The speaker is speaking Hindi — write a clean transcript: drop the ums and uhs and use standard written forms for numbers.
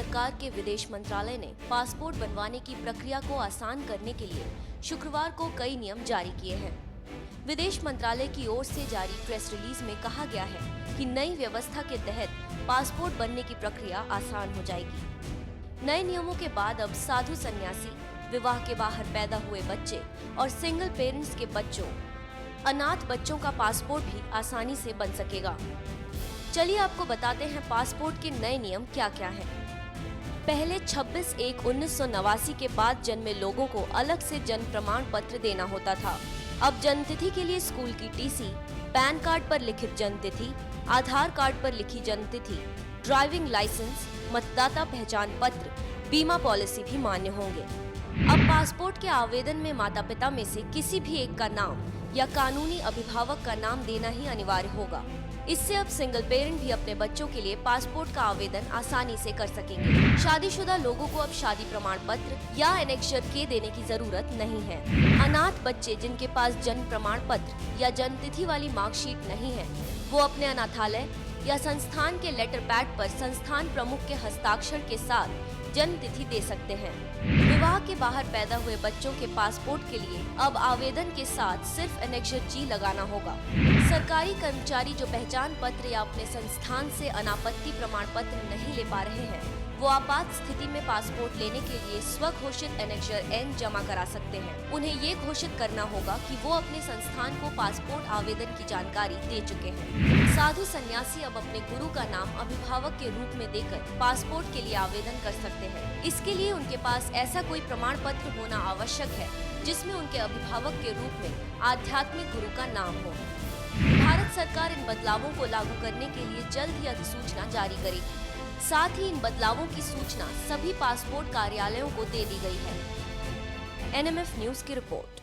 सरकार के विदेश मंत्रालय ने पासपोर्ट बनवाने की प्रक्रिया को आसान करने के लिए शुक्रवार को कई नियम जारी किए हैं। विदेश मंत्रालय की ओर से जारी प्रेस रिलीज में कहा गया है कि नई व्यवस्था के तहत पासपोर्ट बनने की प्रक्रिया आसान हो जाएगी। नए नियमों के बाद अब साधु संन्यासी, विवाह के बाहर पैदा हुए बच्चे और सिंगल पेरेंट्स के बच्चों, अनाथ बच्चों का पासपोर्ट भी आसानी से बन सकेगा। चलिए आपको बताते हैं पासपोर्ट के नए नियम क्या क्या हैं। पहले 26/1/1989 के बाद जन्मे लोगों को अलग से जन्म प्रमाण पत्र देना होता था। अब जन्म तिथि के लिए स्कूल की टीसी, पैन कार्ड पर लिखित जन्म तिथि, आधार कार्ड पर लिखी जन्म तिथि, ड्राइविंग लाइसेंस, मतदाता पहचान पत्र, बीमा पॉलिसी भी मान्य होंगे। अब पासपोर्ट के आवेदन में माता पिता में से किसी भी एक का नाम या कानूनी अभिभावक का नाम देना ही अनिवार्य होगा। इससे अब सिंगल पेरेंट भी अपने बच्चों के लिए पासपोर्ट का आवेदन आसानी से कर सकेंगे। शादीशुदा लोगों को अब शादी प्रमाण पत्र या एनेक्सर के देने की जरूरत नहीं है। अनाथ बच्चे जिनके पास जन्म प्रमाण पत्र या जन्म तिथि वाली मार्कशीट नहीं है, वो अपने अनाथालय या संस्थान के लेटर पैड पर संस्थान प्रमुख के हस्ताक्षर के साथ जन्म तिथि दे सकते हैं। विवाह के बाहर पैदा हुए बच्चों के पासपोर्ट के लिए अब आवेदन के साथ सिर्फ एनेक्सर जी लगाना होगा। सरकारी कर्मचारी जो पहचान पत्र या अपने संस्थान से अनापत्ति प्रमाण पत्र नहीं ले पा रहे हैं, वो आपात स्थिति में पासपोर्ट लेने के लिए स्वघोषित एनेक्सर एन जमा करा सकते हैं। उन्हें ये घोषित करना होगा कि वो अपने संस्थान को पासपोर्ट आवेदन की जानकारी दे चुके हैं। साधु संन्यासी अब अपने गुरु का नाम अभिभावक के रूप में देकर पासपोर्ट के लिए आवेदन कर सकते हैं। इसके लिए उनके पास ऐसा कोई प्रमाण पत्र होना आवश्यक है जिसमें उनके अभिभावक के रूप में आध्यात्मिक गुरु का नाम हो। भारत सरकार इन बदलावों को लागू करने के लिए जल्द ही अधिसूचना जारी करेगी। साथ ही इन बदलावों की सूचना सभी पासपोर्ट कार्यालयों को दे दी गई है। NMF न्यूज की रिपोर्ट।